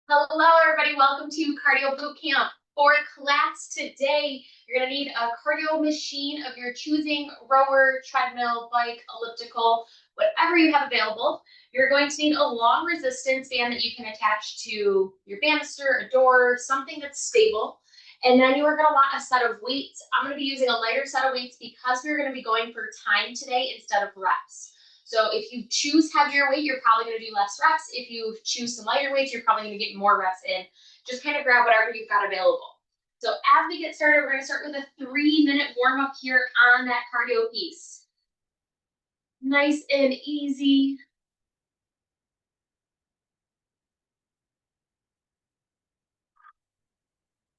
Hello, everybody. Welcome to Cardio Bootcamp. For class today, you're going to need a cardio machine of your choosing, rower, treadmill, bike, elliptical, whatever you have available. You're going to need a long resistance band that you can attach to your banister, a door, something that's stable. And then you are going to want a set of weights. I'm going to be using a lighter set of weights because we're going to be going for time today instead of reps. So if you choose heavier weight, you're probably going to do less reps. If you choose some lighter weights, you're probably going to get more reps in. Just kind of grab whatever you've got available. So as we get started, we're going to start with a 3-minute warm up here on that cardio piece. Nice and easy.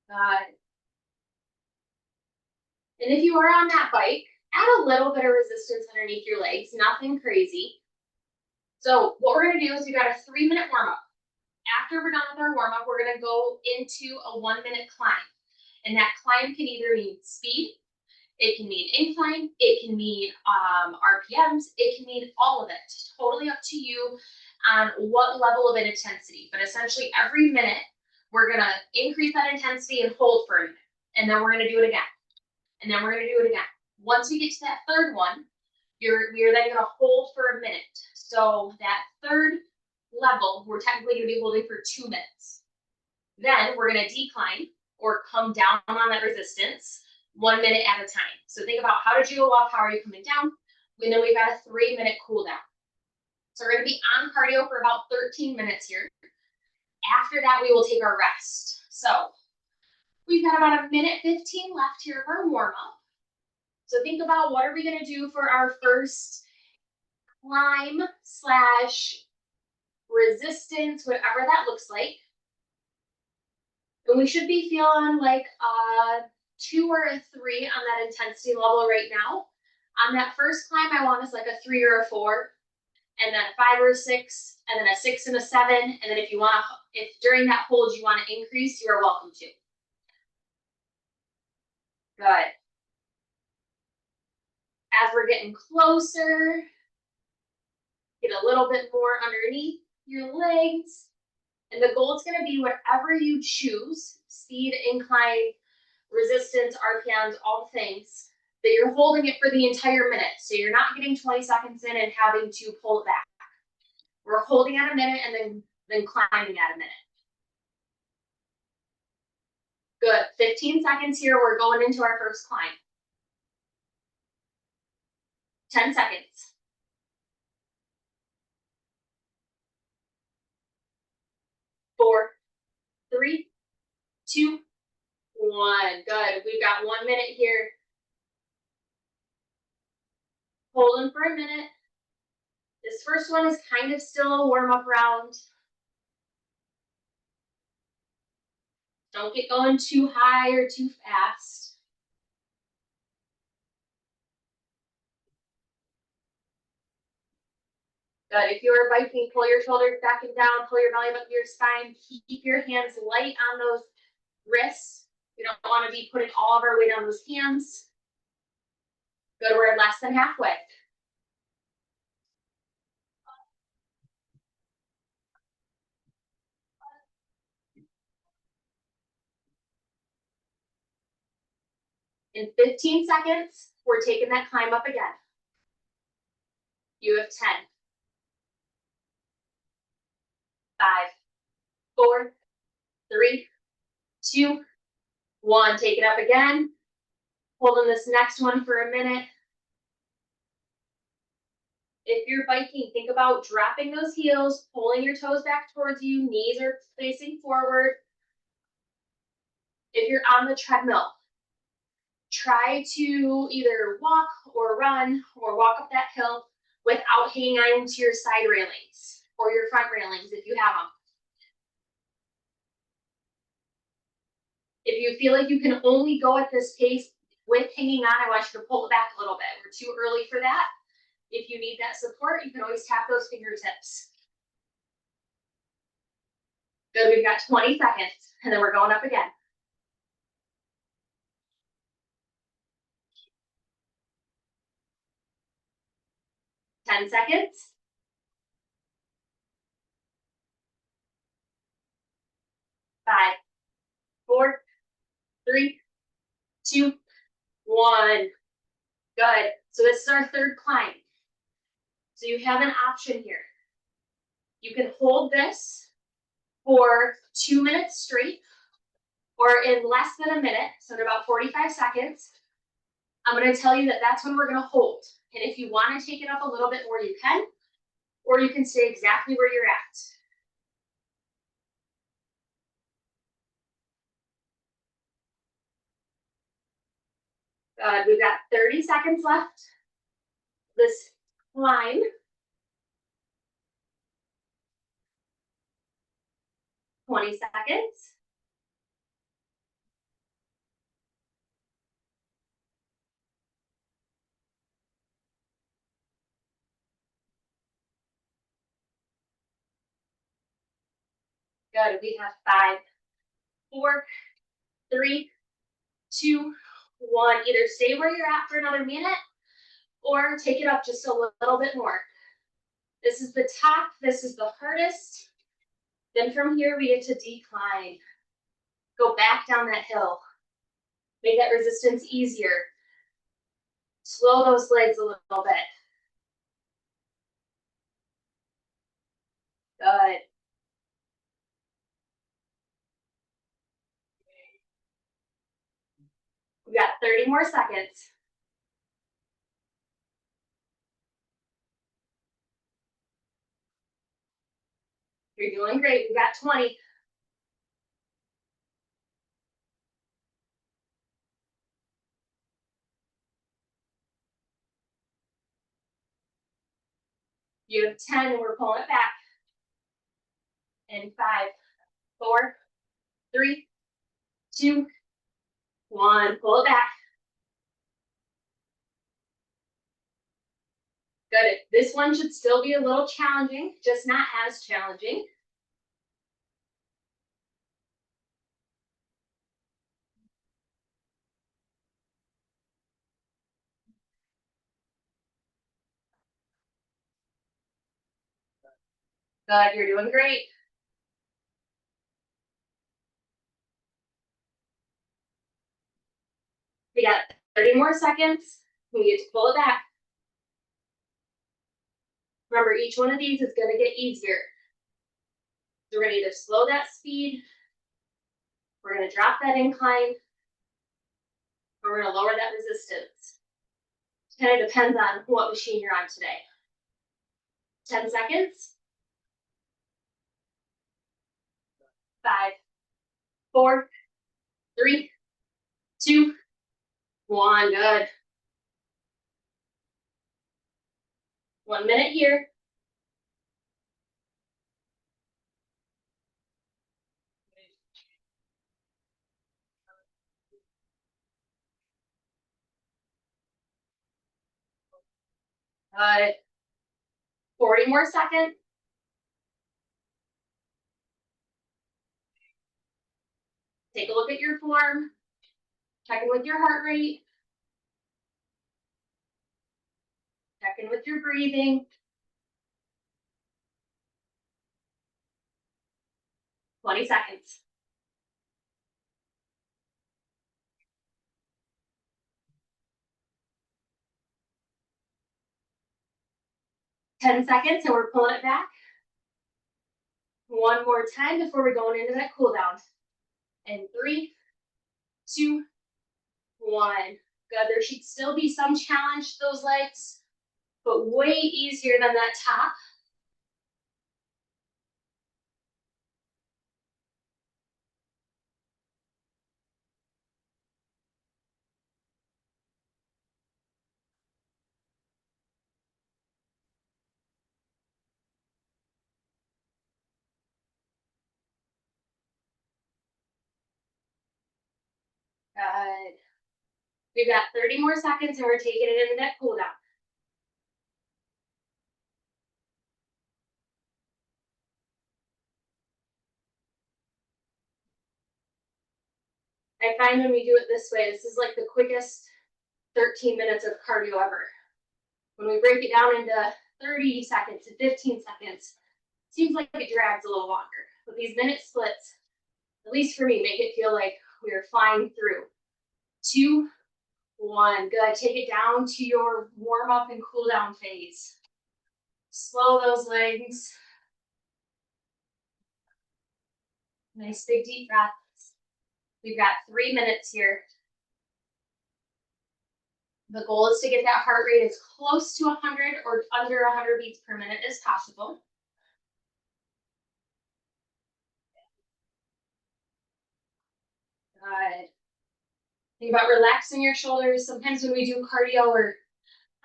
Got it. And if you are on that bike, add a little bit of resistance underneath your legs, nothing crazy. So what we're going to do is we got a 3-minute warm up. After we're done with our warm up, we're going to go into a 1-minute climb. And that climb can either mean speed, it can mean incline, it can mean RPMs, it can mean all of it. Totally up to you on what level of intensity. But essentially every minute, we're gonna increase that intensity and hold for a minute. And then we're gonna do it again. And then we're gonna do it again. Once we get to that third one, we are then gonna hold for a minute. So that third level, we're technically gonna be holding for 2 minutes. Then we're gonna decline or come down on that resistance 1 minute at a time. So think about how did you go up, how are you coming down? And then we've got a 3-minute cool down. So we're going to be on cardio for about 13 minutes here. After that, we will take our rest. So we've got about a minute 15 left here of our warm up. So think about what are we going to do for our first climb / resistance, whatever that looks like. And we should be feeling like a 2 or a 3 on that intensity level right now. On that first climb, I want us like a 3 or a 4, and then a 5 or a 6, and then a 6 and a 7. And then if you want to, if during that hold you want to increase, you are welcome to. Good. As we're getting closer, get a little bit more underneath your legs. And the goal is going to be whatever you choose, speed, incline, resistance, RPMs, all the things, that you're holding it for the entire minute. So you're not getting 20 seconds in and having to pull it back. We're holding at a minute and then climbing at a minute. Good. 15 seconds here. We're going into our first climb. 10 seconds. 4, 3, 2, 1. Good. We've got 1 minute here. Holding for a minute. This first one is kind of still a warm-up round. Don't get going too high or too fast. Good. If you're biking, pull your shoulders back and down, pull your belly up to your spine. Keep your hands light on those wrists. We don't want to be putting all of our weight on those hands. Good. We're less than halfway. In 15 seconds, we're taking that climb up again. You have 10, 5, 4, 3, 2, 1. Take it up again. Holding this next one for a minute. If you're biking, think about dropping those heels, pulling your toes back towards you, knees are facing forward. If you're on the treadmill, try to either walk or run or walk up that hill without hanging on to your side railings or your front railings if you have them. If you feel like you can only go at this pace with hanging on, I want you to pull it back a little bit. We're too early for that. If you need that support, you can always tap those fingertips. Good, we've got 20 seconds, and then we're going up again. 10 seconds. 5, 4, 3, 2, 1. Good. So this is our third climb. So you have an option here. You can hold this for 2 minutes straight, or in less than a minute, so in about 45 seconds. I'm going to tell you that that's when we're going to hold. And if you want to take it up a little bit more, you can, or you can stay exactly where you're at. We've got 30 seconds left. This climb. 20 seconds. Good. We have 5, 4, 3, 2, 1. Either stay where you're at for another minute or take it up just a little bit more. This is the top. This is the hardest. Then from here, we get to decline. Go back down that hill. Make that resistance easier. Slow those legs a little bit. Good. We got 30 more seconds. You're doing great. We got 20. You have 10, and we're pulling it back. And 5, 4, 3, 2, 1. Pull it back. Good. This one should still be a little challenging, just not as challenging. Good. You're doing great. We got 30 more seconds. We get to pull it back. Remember, each one of these is going to get easier. So we're going to either slow that speed, we're going to drop that incline, or we're going to lower that resistance. It kind of depends on what machine you're on today. 10 seconds. 5, 4, 3, 2, 1. Good. 1 minute here. Good. 40 more seconds. Take a look at your form. Check in with your heart rate. Check in with your breathing. 20 seconds. Ten seconds, and we're pulling it back. One more time before we're going into that cool down. And 3, 2, 1. Good. There should still be some challenge to those legs, but way easier than that top. Good. We've got 30 more seconds, and we're taking it into that cool down. I find when we do it this way, this is like the quickest 13 minutes of cardio ever. When we break it down into 30 seconds to 15 seconds, it seems like it drags a little longer. With these minute splits, At least for me, make it feel like we are flying through. 2, 1, good. Take it down to your warm up and cool down phase. Slow those legs. Nice big deep breaths. We've got 3 minutes here. The goal is to get that heart rate as close to 100 or under 100 beats per minute as possible. Good. Think about relaxing your shoulders. Sometimes when we do cardio, or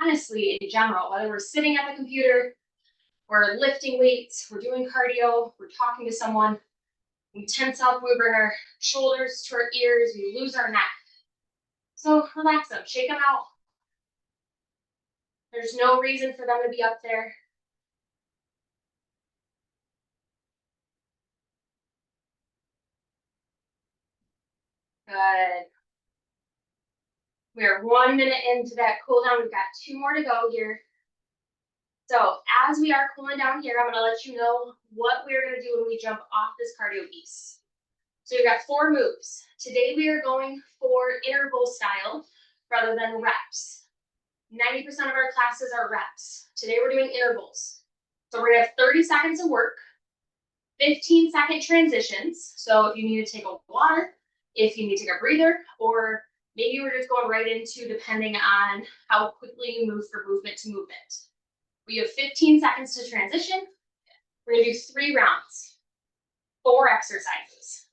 honestly in general, whether we're sitting at the computer, we're lifting weights, we're doing cardio, we're talking to someone, we tense up, we bring our shoulders to our ears, we lose our neck. So relax them, shake them out. There's no reason for them to be up there. Good. We're 1 minute into that cool down. We've got 2 more to go here. So as we are cooling down here, I'm going to let you know what we're going to do when we jump off this cardio piece. So we've got 4 moves. Today we are going for interval style rather than reps. 90% of our classes are reps. Today we're doing intervals. So we're going to have 30 seconds of work, 15-second transitions. So if you need to take a water, if you need to take a breather, or maybe we're just going right into depending on how quickly you move from movement to movement. We have 15 seconds to transition. We're going to do 3 rounds, 4 exercises.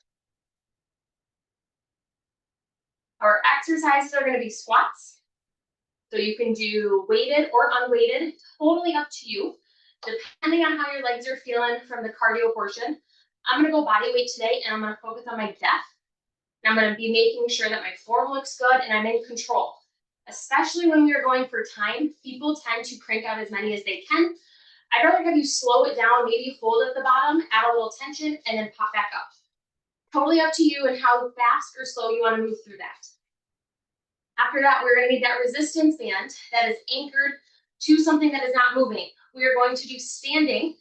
Our exercises are going to be squats. So you can do weighted or unweighted, totally up to you, depending on how your legs are feeling from the cardio portion. I'm going to go body weight today, and I'm going to focus on my depth. And I'm going to be making sure that my form looks good and I'm in control. Especially when we are going for time, people tend to crank out as many as they can. I'd rather have you slow it down, maybe hold at the bottom, add a little tension, and then pop back up. Totally up to you and how fast or slow you want to move through that. After that, we're going to need that resistance band that is anchored to something that is not moving. We are going to do standing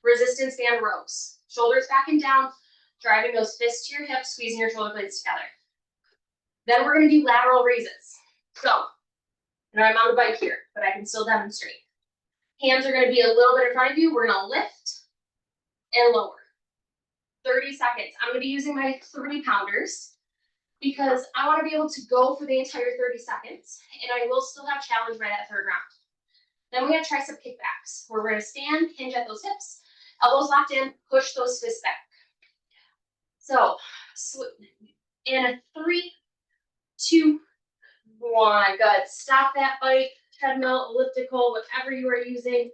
resistance band rows. Shoulders back and down, driving those fists to your hips, squeezing your shoulder blades together. Then we're going to do lateral raises. So, and I'm on the bike here, but I can still demonstrate. Hands are going to be a little bit in front of you. We're going to lift and lower. 30 seconds. I'm going to be using my 3-pounders because I want to be able to go for the entire 30 seconds, and I will still have challenge by that 3rd round. Then we have tricep kickbacks, where we're going to stand, hinge at those hips, elbows locked in, push those fists back. So, in 3, 2, 1. Good. Stop that bike, treadmill, elliptical, whatever you are using.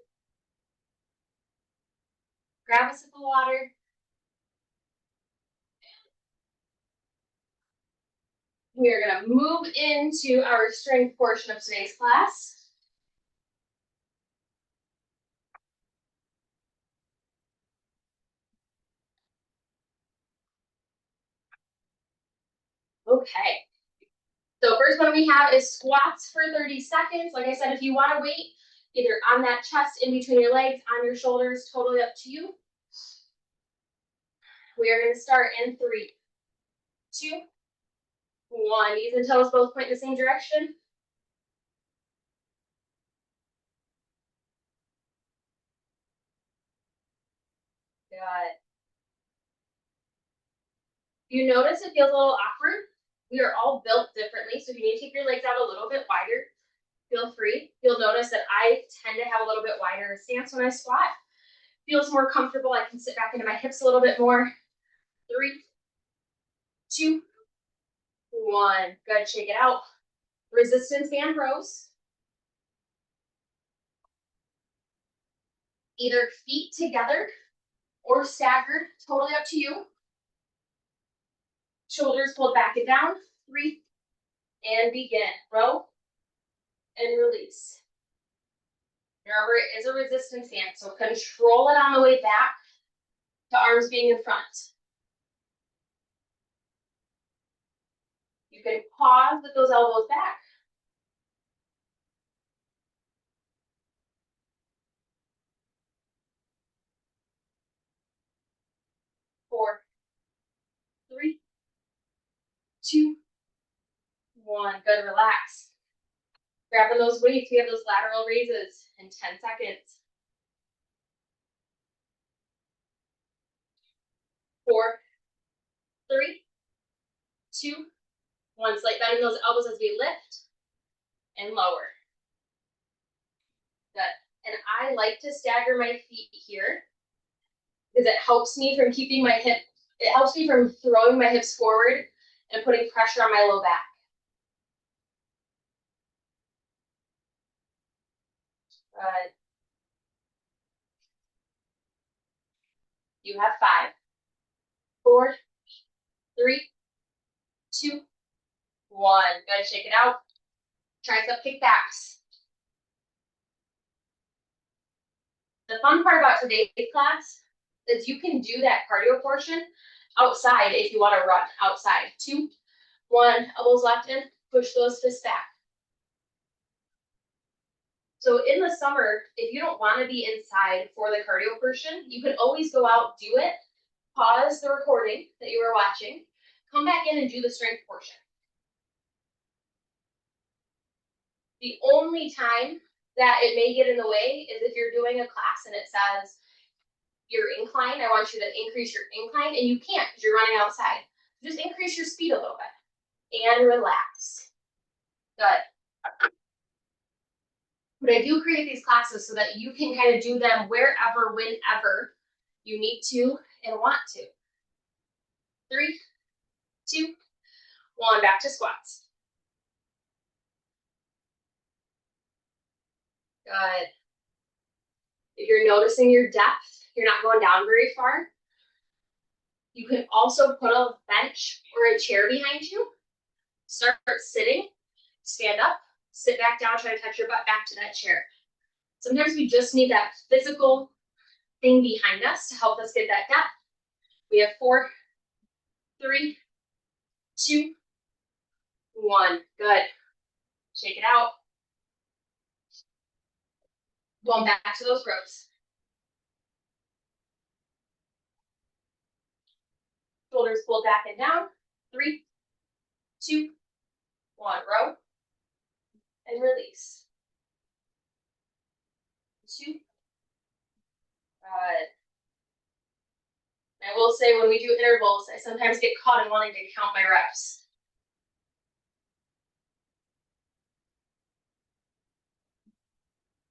Grab a sip of water. We are going to move into our strength portion of today's class. Okay. So first one we have is squats for 30 seconds. Like I said, if you want to wait, either on that chest, in between your legs, on your shoulders, totally up to you. We are going to start in 3, 2, 1. Knees and toes both point in the same direction. Good. You notice it feels a little awkward. We are all built differently, so if you need to take your legs out a little bit wider, feel free. You'll notice that I tend to have a little bit wider stance when I squat. Feels more comfortable. I can sit back into my hips a little bit more. 3, 2, 1. Good. Shake it out. Resistance band rows. Either feet together or staggered. Totally up to you. Shoulders pulled back and down. 3, and begin. Row and release. Remember, it is a resistance band, so control it on the way back to arms being in front. You can pause with those elbows back. 4, Good, relax. Grabbing those weights, we have those lateral raises in 10 seconds. 4, 3, 2, 1. Slight bend in those elbows as we lift and lower. Good. And I like to stagger my feet here because it helps me from keeping my hip, it helps me from throwing my hips forward and putting pressure on my low back. Good. You have 5, 4, 3, 2, 1. Good. Shake it out. Tricep kickbacks. The fun part about today's class is you can do that cardio portion outside if you want to run outside. 2, 1, elbows left in, push those fists back. So in the summer, if you don't want to be inside for the cardio portion, you can always go out, do it, pause the recording that you were watching, come back in and do the strength portion. The only time that it may get in the way is if you're doing a class and it says your incline, I want you to increase your incline, and you can't because you're running outside. Just increase your speed a little bit and relax. Good. But I do create these classes so that you can kind of do them wherever, whenever you need to and want to. 3, 2, 1, back to squats. Good. If you're noticing your depth, you're not going down very far. You can also put a bench or a chair behind you. Start sitting, stand up, sit back down, try to touch your butt back to that chair. Sometimes we just need that physical thing behind us to help us get that depth. We have 4, 3, 2, 1. Good. Shake it out. Going back to those rows. Shoulders pulled back and down. 3, 2, 1. Row. And release. 2. Good. I will say when we do intervals, I sometimes get caught in wanting to count my reps.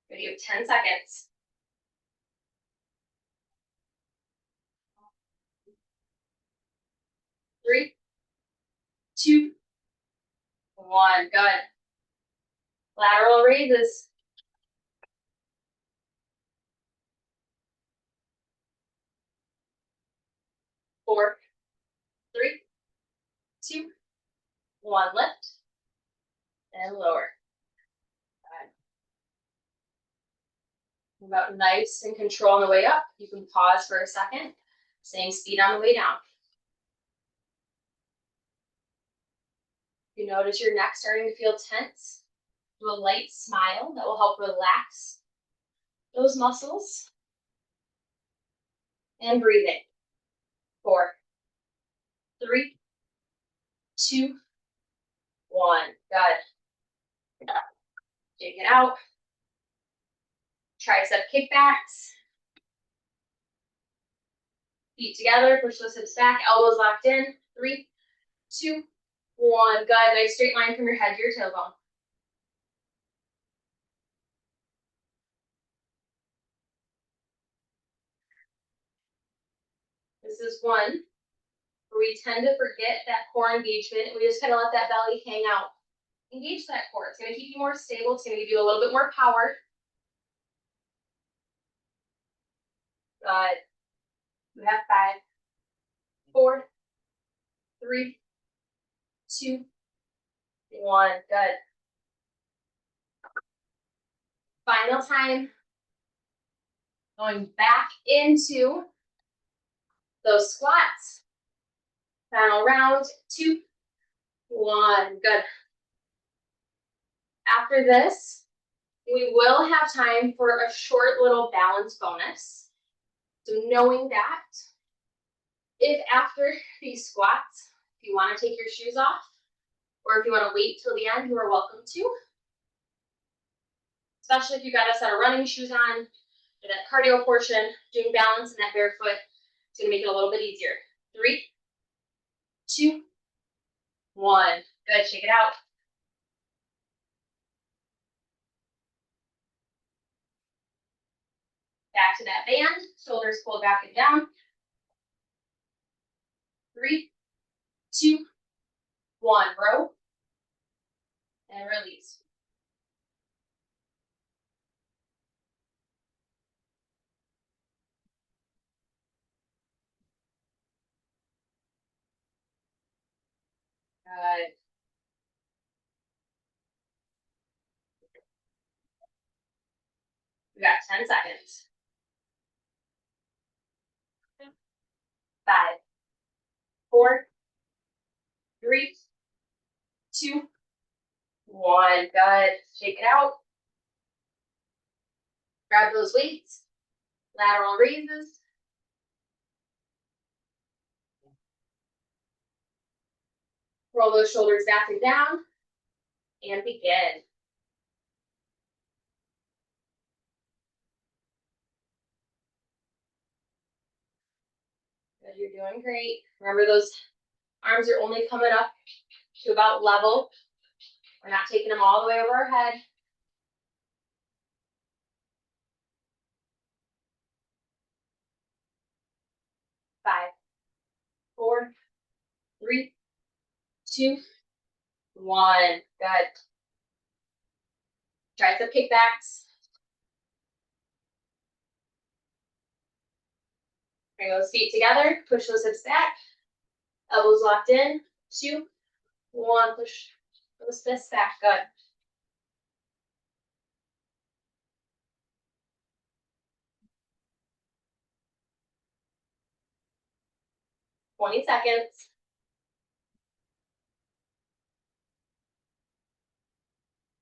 You have 10 seconds. 3, 2, 1. Good. Lateral raises. 4, 3, 2, 1. Lift and lower. Good. About nice and control on the way up. You can pause for a second. Same speed on the way down. You notice your neck starting to feel tense. Do a light smile that will help relax those muscles. And breathing. 4, 3, 2, 1. Good. Shake it out. Tricep kickbacks. Feet together, push those hips back, elbows locked in. 3, 2, 1. Good. Nice straight line from your head to your tailbone. This is one where we tend to forget that core engagement. We just kind of let that belly hang out. Engage that core. It's going to keep you more stable. It's going to give you a little bit more power. Good. You have 5, 4, 3, 2, 1. Good. Final time. Going back into those squats. Final round. 2, 1. Good. After this, we will have time for a short little balance bonus. So knowing that, if after these squats, if you want to take your shoes off, Or if you want to wait till the end, you are welcome to. Especially if you got a set of running shoes on, for that cardio portion, doing balance in that barefoot, it's gonna make it a little bit easier. 3, 2, 1. Good, shake it out. Back to that band, shoulders pulled back and down. 3, 2, 1. Row and release. Good. We got 10 seconds. 5, 4, 3, 2, 1. Good. Shake it out. Grab those weights. Lateral raises. Roll those shoulders back and down. And begin. Good, you're doing great. Remember, those arms are only coming up to about level. We're not taking them all the way over our head. 5, 4, 3, 2, 1. Good. Tricep kickbacks. Bring those feet together. Push those hips back. Elbows locked in. 2, 1. Push those fists back. Good. 20 seconds.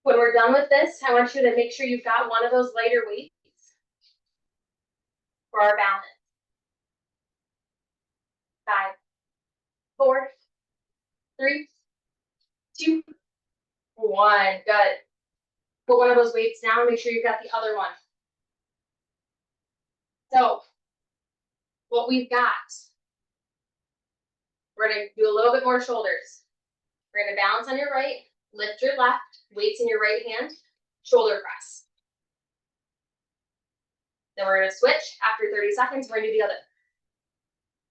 When we're done with this, I want you to make sure you've got one of those lighter weights for our balance. 5, 4, 3, 2, 1. Good. Put one of those weights down. Make sure you've got the other one. So, what we've got, we're going to do a little bit more shoulders. We're going to balance on your right, lift your left, weights in your right hand, shoulder press. Then we're going to switch. After 30 seconds, we're going to do the other.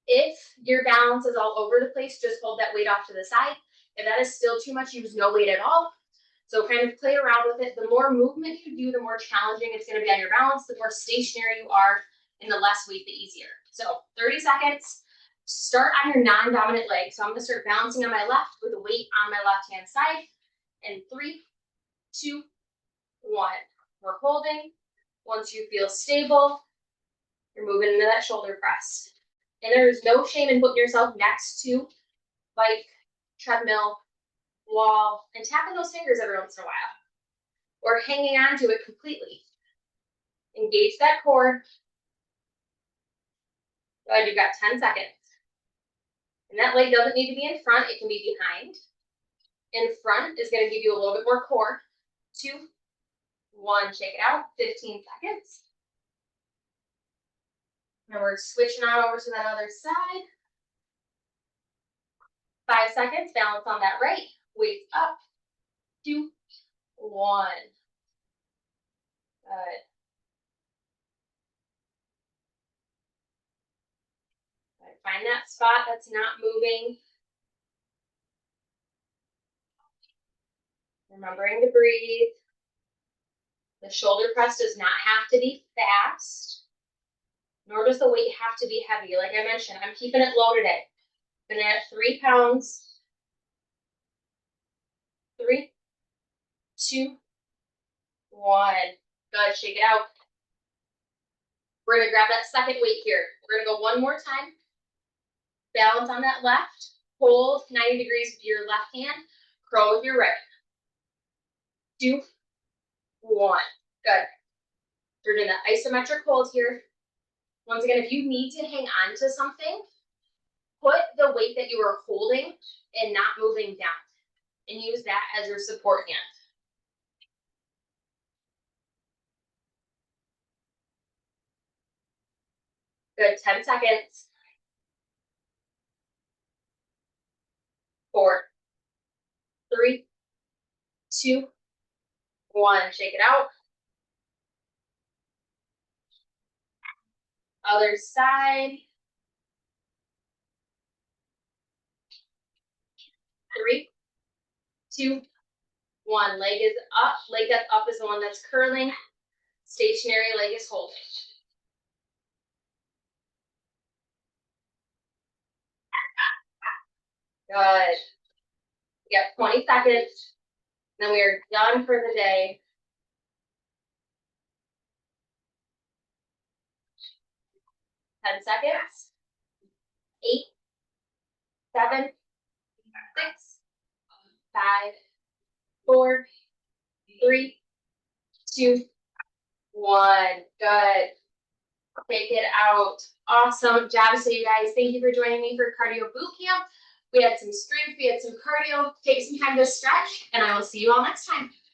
If your balance is all over the place, just hold that weight off to the side. If that is still too much, use no weight at all. So kind of play around with it. The more movement you do, the more challenging it's going to be on your balance. The more stationary you are, and the less weight, the easier. So 30 seconds. Start on your non-dominant leg. So I'm going to start balancing on my left with a weight on my left-hand side. And 3, 2, 1. We're holding. Once you feel stable, you're moving into that shoulder press. And there is no shame in putting yourself next to bike, treadmill, wall, and tapping those fingers every once in a while. Or hanging on to it completely. Engage that core. Good, you've got 10 seconds. And that leg doesn't need to be in front, it can be behind. In front is going to give you a little bit more core. 2, 1, shake it out, 15 seconds. And we're switching on over to that other side. 5 seconds, balance on that right, weights up, 2, 1. Good. Find that spot that's not moving. Remembering to breathe. The shoulder press does not have to be fast, nor does the weight have to be heavy. Like I mentioned, I'm keeping it low today. Been at 3 pounds. 3, 2, 1. Good, shake it out. We're gonna grab that second weight here. We're gonna go one more time. Balance on that left. Hold 90 degrees with your left hand. Curl with your right. 2, 1. Good. We're doing that isometric hold here. Once again, if you need to hang on to something, put the weight that you are holding and not moving down. and use that as your support hand. Good, 10 seconds. 4, 3, 2, 1. Shake it out. Other side. 3, 2, 1. Leg is up. Leg that's up is the one that's curling. Stationary leg is holding. Good. We got 20 seconds. Then we are done for the day. 10 seconds. 8, 7, 6, 5, 4, 3, 2, 1. Good. Take it out. Awesome job. So you guys, thank you for joining me for cardio boot camp. We had some strength, we had some cardio. Take some time to stretch, and I will see you all next time.